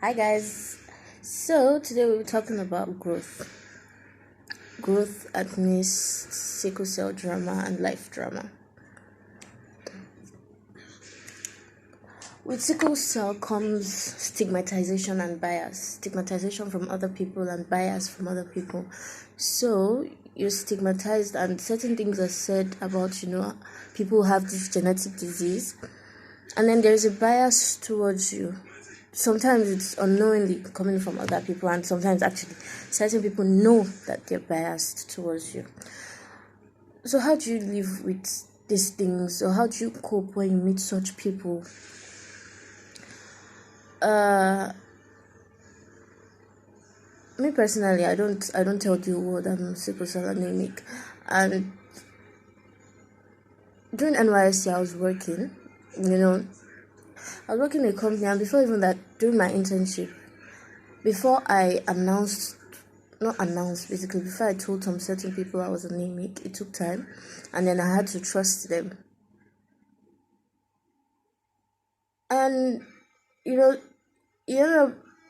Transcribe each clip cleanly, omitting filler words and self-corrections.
Hi guys. So today we'll be talking about growth. Growth amidst sickle cell drama and life drama. With sickle cell comes stigmatization and bias. Stigmatization from other people and bias from other people. So you're stigmatized and certain things are said about, people have this genetic disease. And then there's a bias towards you. Sometimes it's unknowingly coming from other people, and sometimes actually certain people know that they're biased towards you. So how do you live with these things, or how do you cope when you meet such people? Me personally, I don't tell the world I'm sickle cell anemic. And during NYSC I was working, I was working in a company, and before even that, during my internship, before I before I told some certain people I was anemic, it took time, and then I had to trust them. And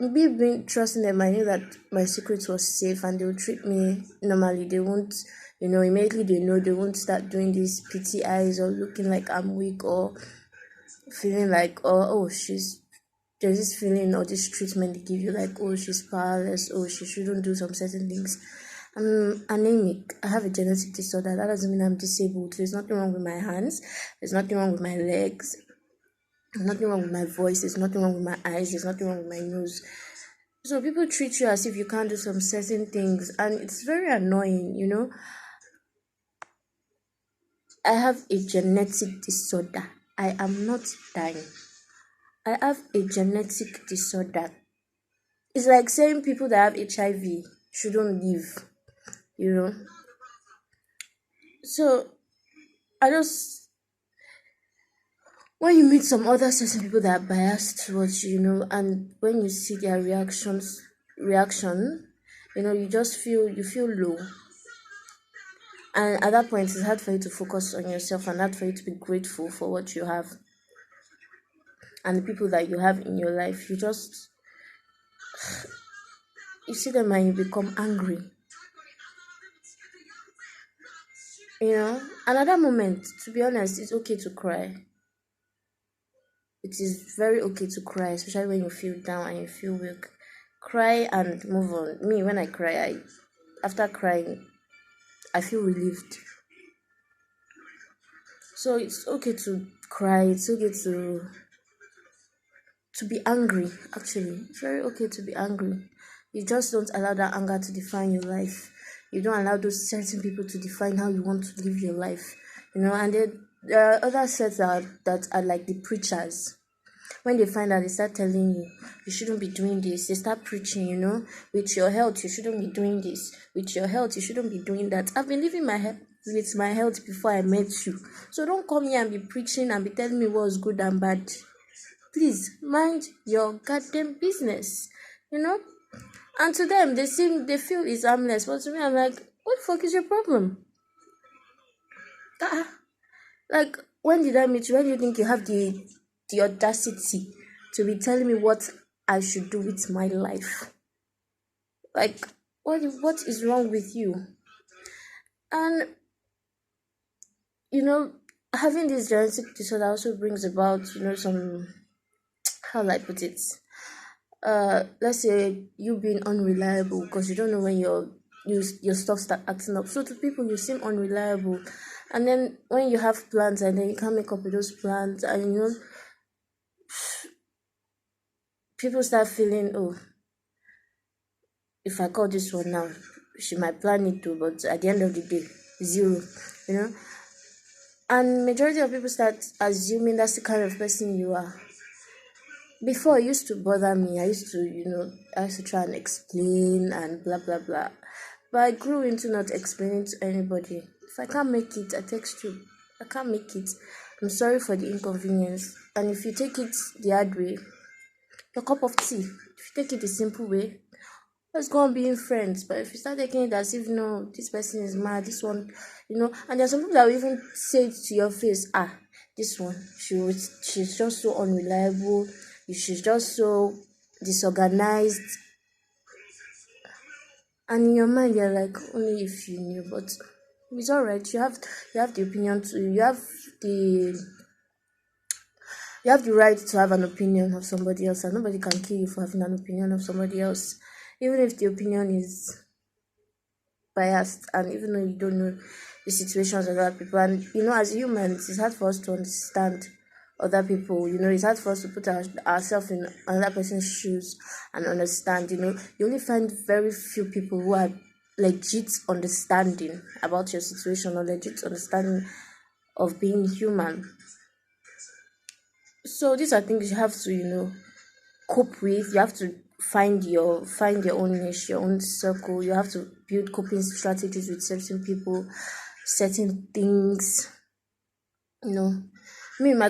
me being trusting them, I knew that my secret was safe, and they would treat me normally. They won't, immediately they know, they won't start doing these pity eyes or looking like I'm weak or feeling like, there's this feeling or this treatment they give you, like, oh, she's powerless, oh, she shouldn't do some certain things. I'm anemic. I have a genetic disorder. That doesn't mean I'm disabled. There's nothing wrong with my hands. There's nothing wrong with my legs. There's nothing wrong with my voice. There's nothing wrong with my eyes. There's nothing wrong with my nose. So people treat you as if you can't do some certain things, and it's very annoying, I have a genetic disorder. I am not dying. I have a genetic disorder. It's like saying people that have HIV shouldn't live, So when you meet some other certain people that are biased towards you, and when you see their reaction, you just feel low. And at that point, it's hard for you to focus on yourself, and hard for you to be grateful for what you have and the people that you have in your life. You see them and you become angry. And at that moment, to be honest, it's okay to cry. It is very okay to cry, especially when you feel down and you feel weak. Cry and move on. Me, when I cry, after crying, I feel relieved. So it's okay to cry. It's okay to be angry. Actually, it's very okay to be angry. You just don't allow that anger to define your life. You don't allow those certain people to define how you want to live your life. And then there are other sets that are like the preachers. When they find out, they start telling you shouldn't be doing this. They start preaching, with your health, you shouldn't be doing this. With your health, you shouldn't be doing that. I've been living with my health before I met you. So don't come here and be preaching and be telling me what's good and bad. Please mind your goddamn business, And to them, they feel it's harmless. But to me, I'm like, what the fuck is your problem? Like, when did I meet you? When do you think you have the audacity to be telling me what I should do with my life? Like, what is wrong with you? And having this genetic disorder also brings about some, how will I put it, let's say you being unreliable because you don't know when your stuff start acting up. So to people, you seem unreliable, and then when you have plans and then you can't make up with those plans, and people start feeling, oh, if I call this one now, she might plan it too, but at the end of the day, zero, and majority of people start assuming that's the kind of person you are. Before, it used to bother me. I used to try and explain and blah blah blah, but I grew into not explaining to anybody. If I can't make it, I text you. I can't make it, I'm sorry for the inconvenience. And if you take it the hard way, your cup of tea. If you take it the simple way, let's go on being friends. But if you start taking it as if, no, this person is mad, this one, and there's some people that will even say it to your face, this one, she's just so unreliable, she's just so disorganized, and in your mind you're like, only if you knew. But it's all right. You have the opinion to the you have the right to have an opinion of somebody else, and nobody can kill you for having an opinion of somebody else, even if the opinion is biased, and even though you don't know the situations of other people. And as humans, it's hard for us to understand other people. It's hard for us to put ourselves in another person's shoes and understand. You only find very few people who are legit understanding about your situation, or legit understanding of being human. So these are things you have to cope with. You have to find your own niche, your own circle. You have to build coping strategies with certain people, certain things. Me, my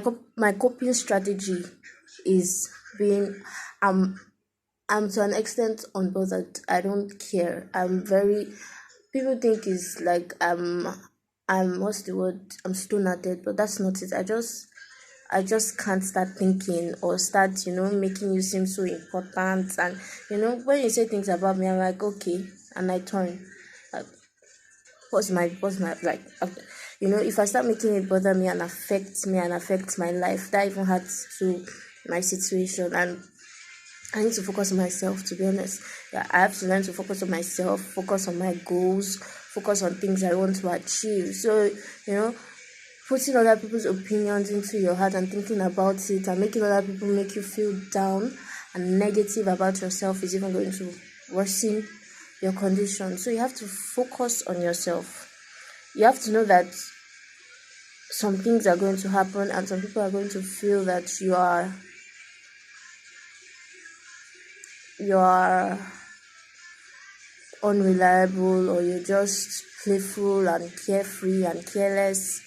coping strategy is being I'm to an extent unbothered. I don't care. I'm very People think it's like I'm what's the word? I'm stone at it, but that's not it. I just can't start thinking or start, making you seem so important. And when you say things about me, I'm like, okay, and I turn. Like, what's my like? If I start making it bother me and affect my life, that even adds to my situation. And I need to focus on myself, to be honest. Yeah, I have to learn to focus on myself, focus on my goals, focus on things I want to achieve. So, putting other people's opinions into your heart and thinking about it and making other people make you feel down and negative about yourself is even going to worsen your condition. So you have to focus on yourself. You have to know that some things are going to happen and some people are going to feel that you are unreliable, or you're just playful and carefree and careless,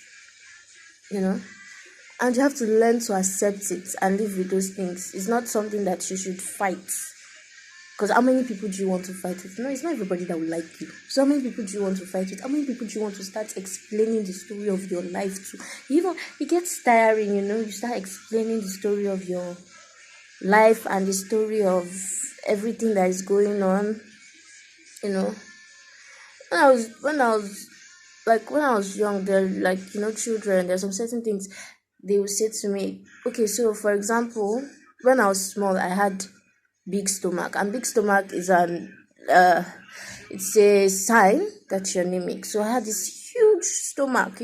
and you have to learn to accept it and live with those things. It's not something that you should fight, because how many people do you want to fight with? No, it's not everybody that will like you. So how many people do you want to fight with? How many people do you want to start explaining the story of your life to? It gets tiring. You start explaining the story of your life and the story of everything that is going on. When I was young, they're like, children, there's some certain things they would say to me. Okay, so for example, when I was small, I had big stomach, and big stomach is it's a sign that you're anemic. So I had this huge stomach,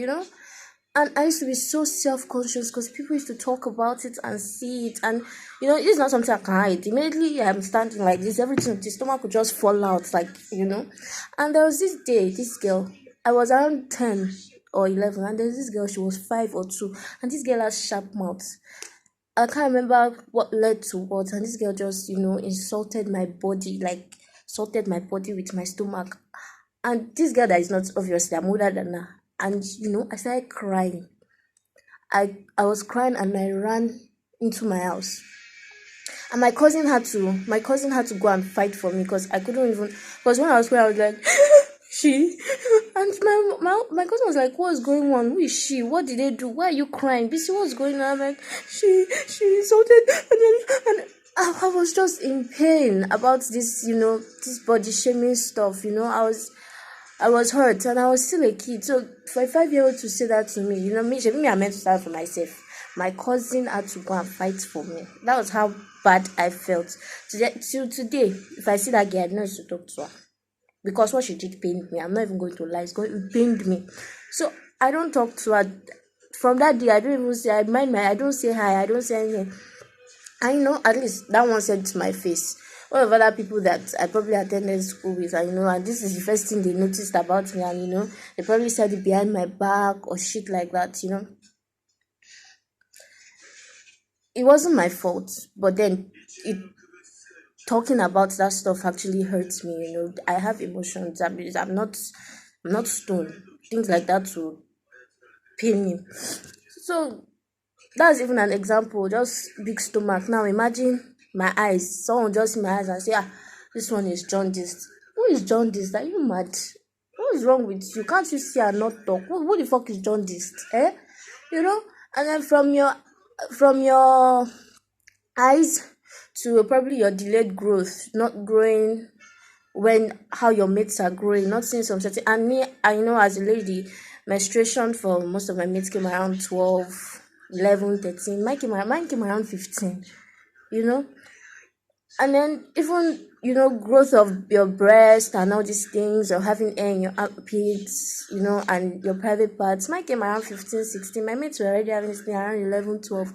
and I used to be so self-conscious because people used to talk about it and see it, and it's not something I can hide. Immediately I'm standing like this, everything, the stomach would just fall out, like. And there was this day, this girl, I was around 10 or 11, and there's this girl, she was 5 or 2, and this girl has sharp mouth. I can't remember what led to what, and this girl just, insulted my body, like salted my body with my stomach. And this girl that is not, obviously, I'm older than her. And I started crying. I was crying, and I ran into my house. And my cousin had to go and fight for me, because I couldn't even, because when I was crying, I was like, she, and my cousin was like, what's going on? Who is she? What did they do? Why are you crying? BC, what's going on? I'm like, she insulted, and I was just in pain about this, this body shaming stuff. I was hurt, and I was still a kid. So for a 5-year-old to say that to me, me, I meant to stand for myself. My cousin had to go and fight for me. That was how bad I felt. Till today, if I see that girl, I know to talk to her, because what she did pained me. I'm not even going to lie. It pained me. So I don't talk to her. From that day, I don't even say, I don't say hi, I don't say anything. And at least that one said to my face. All of other people that I probably attended school with, and this is the first thing they noticed about me, and they probably said it behind my back or shit like that. It wasn't my fault, but then talking about that stuff actually hurts me. I have emotions. I'm not stone. Things like that will pain me. So that's even an example. Just big stomach. Now imagine my eyes. Someone just see my eyes and say, this one is jaundiced. Who is jaundiced? Are you mad? What is wrong with you? Can't you see and not talk? Who the fuck is jaundiced? And then from your eyes to probably your delayed growth, not growing when how your mates are growing, not seeing some certain. And me, I know as a lady, menstruation for most of my mates came around 12, 11, 13. Mine came around 15, you know. And then even, growth of your breast and all these things, or having hair in your armpits, and your private parts. Mine came around 15, 16. My mates were already having this thing around 11, 12.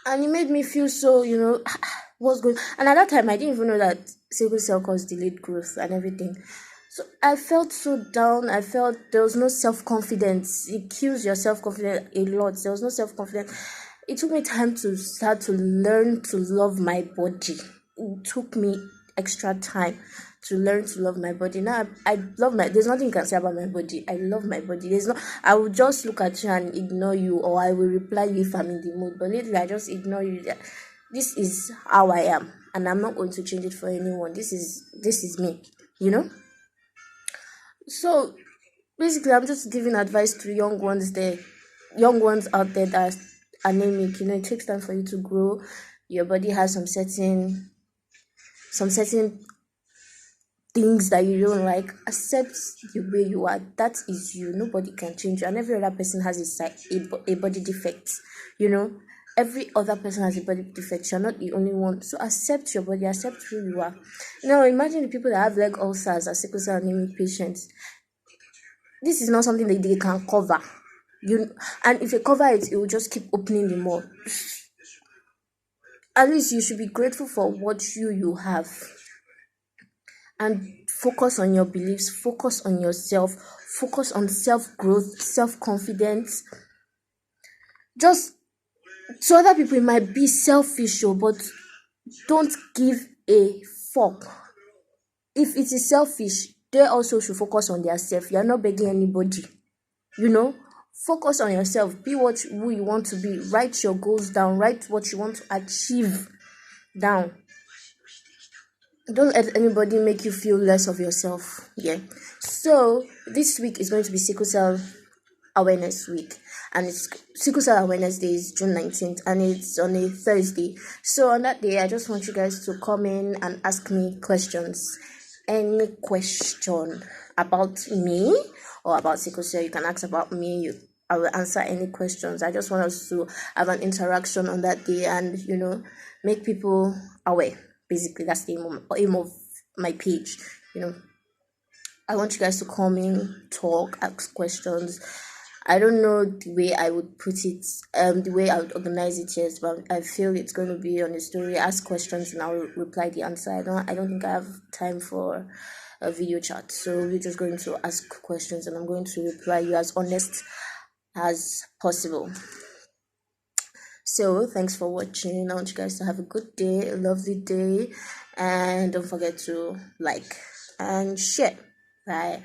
And it made me feel so, what's going. And at that time, I didn't even know that sickle cell caused delayed growth and everything. So I felt so down. I felt there was no self-confidence. It kills your self-confidence a lot. There was no self-confidence. It took me time to start to learn to love my body. It took me extra time to learn to love my body. Now I love there's nothing you can say about my body. I love my body. I will just look at you and ignore you, or I will reply you if I'm in the mood. But lately I just ignore you. This is how I am, and I'm not going to change it for anyone. This is me, So basically, I'm just giving advice to young ones out there that are anemic. It takes time for you to grow. Your body has some certain things that you don't like. Accept the way you are. That is you. Nobody can change you, and every other person has a body defect. Every other person has a body defect. You're not the only one. So accept your body. Accept who you are. Imagine the people that have leg ulcers as sickle cell anemic patients. This is not something that they can cover. And if you cover it, it will just keep opening the more. At least you should be grateful for what you have. And focus on your beliefs, focus on yourself, focus on self-growth, self-confidence. Just to other people, it might be selfish, but don't give a fuck. If it is selfish, they also should focus on their self. You're not begging anybody. Focus on yourself. Be who you want to be. Write your goals down. Write what you want to achieve down. Don't let anybody make you feel less of yourself. Yeah. So this week is going to be Sickle Cell Awareness Week, and it's Sickle Cell Awareness Day is June 19th, and it's on a Thursday. So on that day, I just want you guys to come in and ask me questions. Any question about me or about sickle cell, you can ask about me. I will answer any questions. I just want us to have an interaction on that day and, make people aware. Basically, that's the aim of my page. I want you guys to come in, talk, ask questions. I don't know the way I would put it, the way I would organize it, yes, but I feel it's going to be on a story. Ask questions and I'll reply the answer. I don't think I have time for a video chat, so we're just going to ask questions and I'm going to reply you as honest as possible. So thanks for watching. I want you guys to have a good day, a lovely day, and don't forget to like and share. Bye.